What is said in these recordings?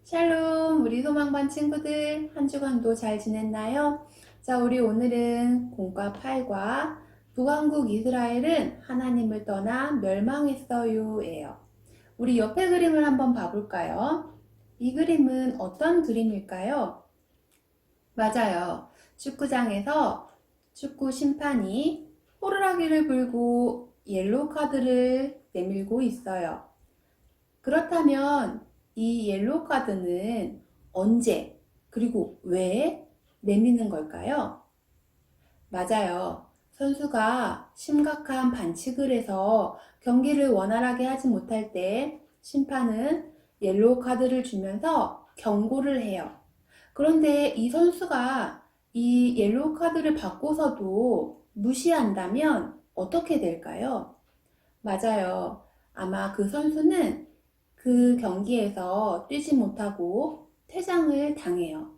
샬롬, 우리 소망반 친구들, 한 주간도 잘 지냈나요? 자, 우리 오늘은 공과 8과 북왕국 이스라엘은 하나님을 떠나 멸망했어요 예요. 우리 옆에 그림을 한번 봐볼까요? 이 그림은 어떤 그림일까요? 맞아요. 축구장에서 축구 심판이 호루라기를 불고 옐로우 카드를 내밀고 있어요. 그렇다면 이 옐로우 카드는 언제 그리고 왜 내미는 걸까요? 맞아요. 선수가 심각한 반칙을 해서 경기를 원활하게 하지 못할 때 심판은 옐로우 카드를 주면서 경고를 해요. 그런데 이 선수가 이 옐로우 카드를 받고서도 무시한다면 어떻게 될까요? 맞아요. 아마 그 선수는 그 경기에서 뛰지 못하고 퇴장을 당해요.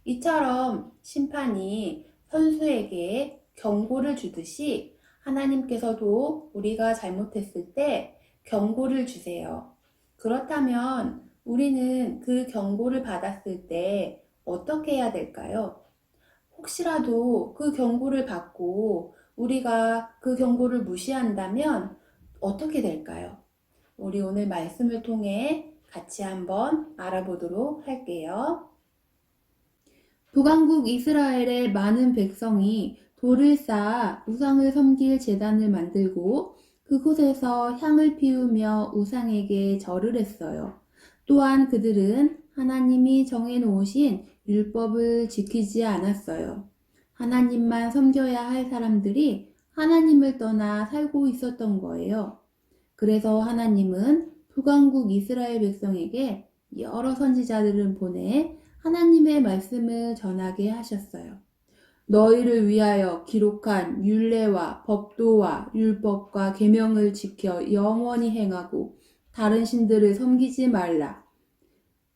이처럼 심판이 선수에게 경고를 주듯이 하나님께서도 우리가 잘못했을 때 경고를 주세요. 그렇다면 우리는 그 경고를 받았을 때 어떻게 해야 될까요? 혹시라도 그 경고를 받고 우리가 그 경고를 무시한다면 어떻게 될까요? 우리 오늘 말씀을 통해 같이 한번 알아보도록 할게요. 북왕국 이스라엘의 많은 백성이 돌을 쌓아 우상을 섬길 제단을 만들고 그곳에서 향을 피우며 우상에게 절을 했어요. 또한 그들은 하나님이 정해놓으신 율법을 지키지 않았어요. 하나님만 섬겨야 할 사람들이 하나님을 떠나 살고 있었던 거예요. 그래서 하나님은 북왕국 이스라엘 백성에게 여러 선지자들을 보내 하나님의 말씀을 전하게 하셨어요. 너희를 위하여 기록한 율례와 법도와 율법과 계명을 지켜 영원히 행하고 다른 신들을 섬기지 말라.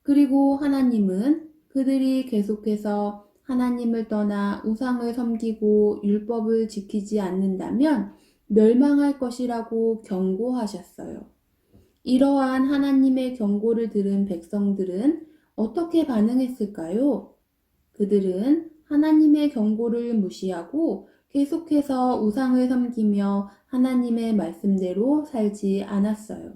그리고 하나님은 그들이 계속해서 하나님을 떠나 우상을 섬기고 율법을 지키지 않는다면 멸망할 것이라고 경고하셨어요. 이러한 하나님의 경고를 들은 백성들은 어떻게 반응했을까요? 그들은 하나님의 경고를 무시하고 계속해서 우상을 섬기며 하나님의 말씀대로 살지 않았어요.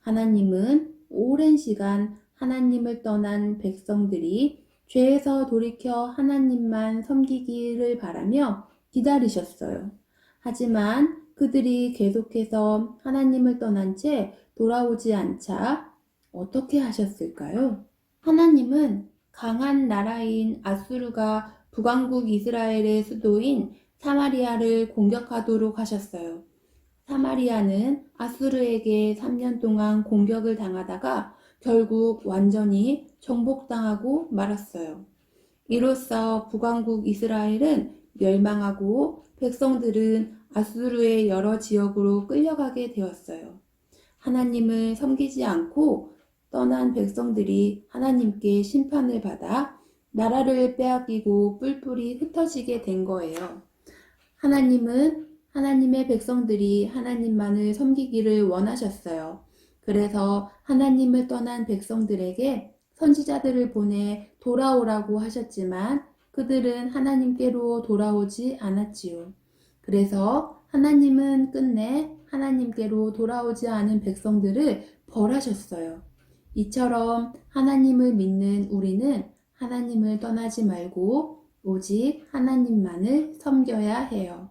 하나님은 오랜 시간 하나님을 떠난 백성들이 죄에서 돌이켜 하나님만 섬기기를 바라며 기다리셨어요. 하지만 그들이 계속해서 하나님을 떠난 채 돌아오지 않자 어떻게 하셨을까요? 하나님은 강한 나라인 아수르가 북왕국 이스라엘의 수도인 사마리아를 공격하도록 하셨어요. 사마리아는 아수르에게 3년 동안 공격을 당하다가 결국 완전히 정복당하고 말았어요. 이로써 북왕국 이스라엘은 멸망하고 백성들은 아수르의 여러 지역으로 끌려가게 되었어요. 하나님을 섬기지 않고 떠난 백성들이 하나님께 심판을 받아 나라를 빼앗기고 뿔뿔이 흩어지게 된 거예요. 하나님은 하나님의 백성들이 하나님만을 섬기기를 원하셨어요. 그래서 하나님을 떠난 백성들에게 선지자들을 보내 돌아오라고 하셨지만 그들은 하나님께로 돌아오지 않았지요. 그래서 하나님은 끝내 하나님께로 돌아오지 않은 백성들을 벌하셨어요. 이처럼 하나님을 믿는 우리는 하나님을 떠나지 말고 오직 하나님만을 섬겨야 해요.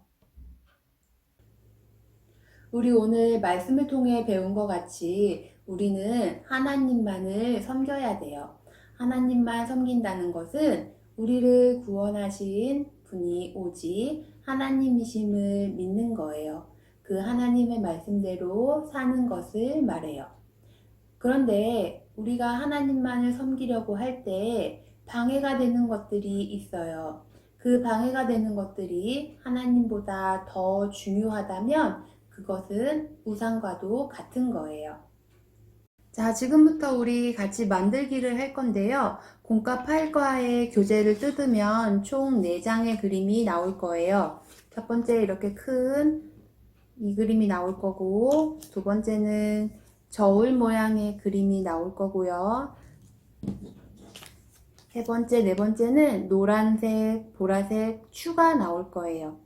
우리 오늘 말씀을 통해 배운 것 같이 우리는 하나님만을 섬겨야 돼요. 하나님만 섬긴다는 것은 우리를 구원하신 분이 오직 하나님이심을 믿는 거예요. 그 하나님의 말씀대로 사는 것을 말해요. 그런데 우리가 하나님만을 섬기려고 할 때 방해가 되는 것들이 있어요. 그 방해가 되는 것들이 하나님보다 더 중요하다면 그것은 우상과도 같은 거예요. 자, 지금부터 우리 같이 만들기를 할 건데요. 공과 8과의 교재를 뜯으면 총 4장의 그림이 나올 거예요. 첫 번째 이렇게 큰 이 그림이 나올 거고, 두 번째는 저울 모양의 그림이 나올 거고요. 세 번째, 네 번째는 노란색, 보라색 추가 나올 거예요.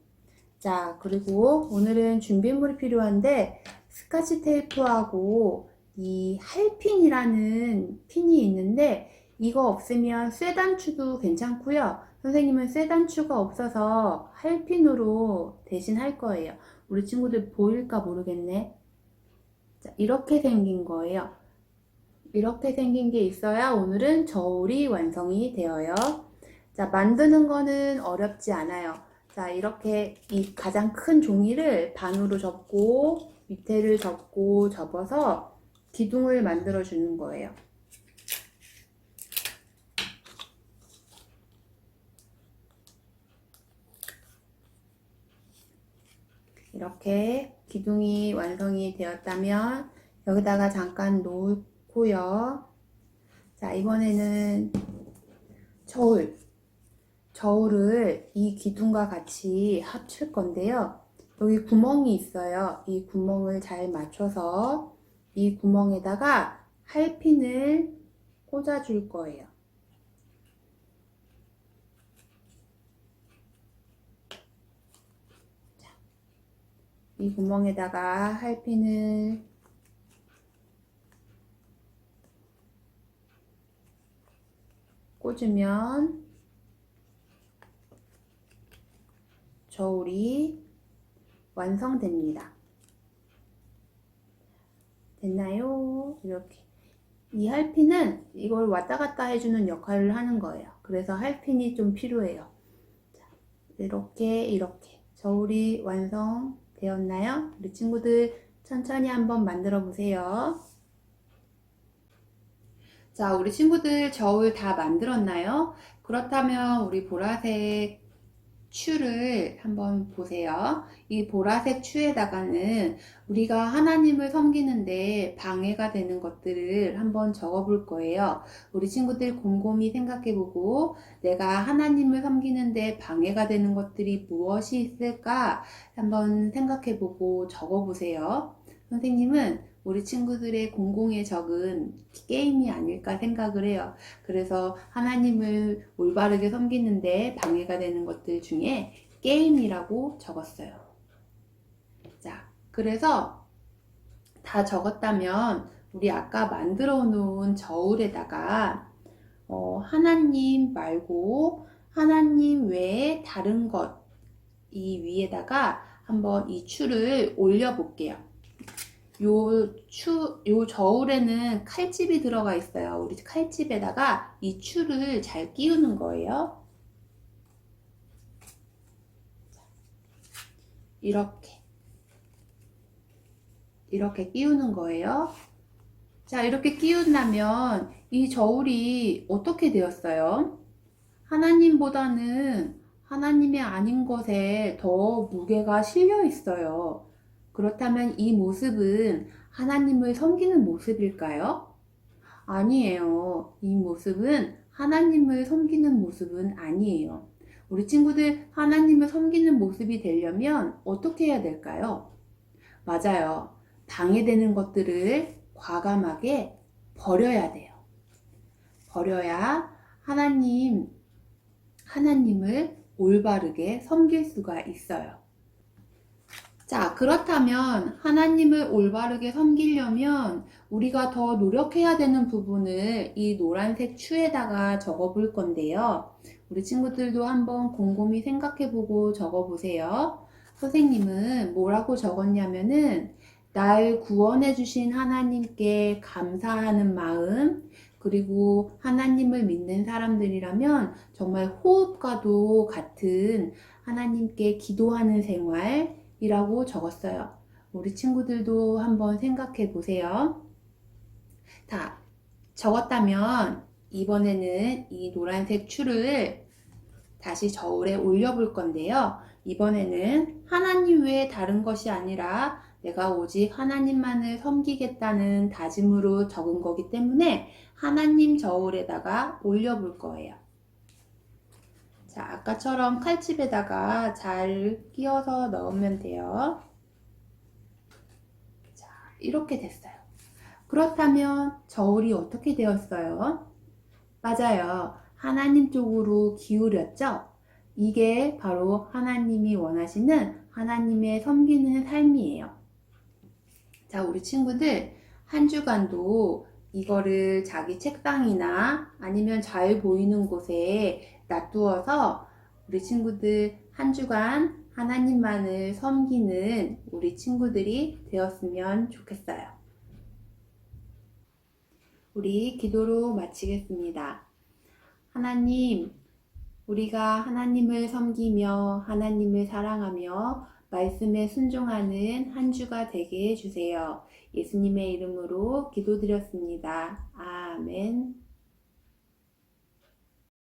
자, 그리고 오늘은 준비물이 필요한데 스카치 테이프하고 이 할핀이라는 핀이 있는데 이거 없으면 쇠단추도 괜찮고요. 선생님은 쇠단추가 없어서 할핀으로 대신 할 거예요. 우리 친구들 보일까 모르겠네. 자, 이렇게 생긴 거예요. 이렇게 생긴 게 있어야 오늘은 저울이 완성이 되어요. 자, 만드는 거는 어렵지 않아요. 자, 이렇게 이 가장 큰 종이를 반으로 접고 밑에를 접고 접어서 기둥을 만들어 주는 거예요. 이렇게 기둥이 완성이 되었다면 여기다가 잠깐 놓고요. 자, 이번에는 저울을 이 기둥과 같이 합칠 건데요. 여기 구멍이 있어요. 이 구멍을 잘 맞춰서 이 구멍에다가 할핀을 꽂아 줄 거예요. 자, 이 구멍에다가 할핀을 꽂으면 저울이 완성됩니다. 됐나요? 이렇게. 이 할핀은 이걸 왔다 갔다 해주는 역할을 하는 거예요. 그래서 할핀이 좀 필요해요. 자, 이렇게 저울이 완성되었나요? 우리 친구들 천천히 한번 만들어 보세요. 자, 우리 친구들 저울 다 만들었나요? 그렇다면 우리 보라색 추를 한번 보세요. 이 보라색 추에다가는 우리가 하나님을 섬기는데 방해가 되는 것들을 한번 적어 볼 거예요. 우리 친구들 곰곰이 생각해 보고 내가 하나님을 섬기는데 방해가 되는 것들이 무엇이 있을까 한번 생각해 보고 적어 보세요. 선생님은 우리 친구들의 공공에 적은 게임이 아닐까 생각을 해요. 그래서 하나님을 올바르게 섬기는데 방해가 되는 것들 중에 게임이라고 적었어요. 자, 그래서 다 적었다면 우리 아까 만들어 놓은 저울에다가 하나님 말고 하나님 외에 다른 것 이 위에다가 한번 이 추를 올려 볼게요. 요 저울에는 칼집이 들어가 있어요. 우리 칼집에다가 이 추를 잘 끼우는 거예요. 이렇게 끼우는 거예요. 자, 이렇게 끼운다면 이 저울이 어떻게 되었어요? 하나님보다는 하나님이 아닌 것에 더 무게가 실려 있어요. 그렇다면 이 모습은 하나님을 섬기는 모습일까요? 아니에요. 이 모습은 하나님을 섬기는 모습은 아니에요. 우리 친구들 하나님을 섬기는 모습이 되려면 어떻게 해야 될까요? 맞아요. 방해되는 것들을 과감하게 버려야 돼요. 버려야 하나님을 올바르게 섬길 수가 있어요. 자, 그렇다면 하나님을 올바르게 섬기려면 우리가 더 노력해야 되는 부분을 이 노란색 추에다가 적어 볼 건데요. 우리 친구들도 한번 곰곰이 생각해 보고 적어 보세요. 선생님은 뭐라고 적었냐면은 날 구원해 주신 하나님께 감사하는 마음, 그리고 하나님을 믿는 사람들이라면 정말 호흡과도 같은 하나님께 기도하는 생활, 이라고 적었어요. 우리 친구들도 한번 생각해 보세요. 다 적었다면 이번에는 이 노란색 추를 다시 저울에 올려 볼 건데요. 이번에는 하나님 외에 다른 것이 아니라 내가 오직 하나님만을 섬기겠다는 다짐으로 적은 거기 때문에 하나님 저울에다가 올려 볼 거예요. 자, 아까처럼 칼집에다가 잘 끼워서 넣으면 돼요. 자, 이렇게 됐어요. 그렇다면 저울이 어떻게 되었어요? 맞아요. 하나님 쪽으로 기울였죠? 이게 바로 하나님이 원하시는 하나님의 섬기는 삶이에요. 자, 우리 친구들 한 주간도 이거를 자기 책상이나 아니면 잘 보이는 곳에 놔두어서 우리 친구들 한 주간 하나님만을 섬기는 우리 친구들이 되었으면 좋겠어요. 우리 기도로 마치겠습니다. 하나님, 우리가 하나님을 섬기며 하나님을 사랑하며 말씀에 순종하는 한 주가 되게 해주세요. 예수님의 이름으로 기도드렸습니다. 아멘.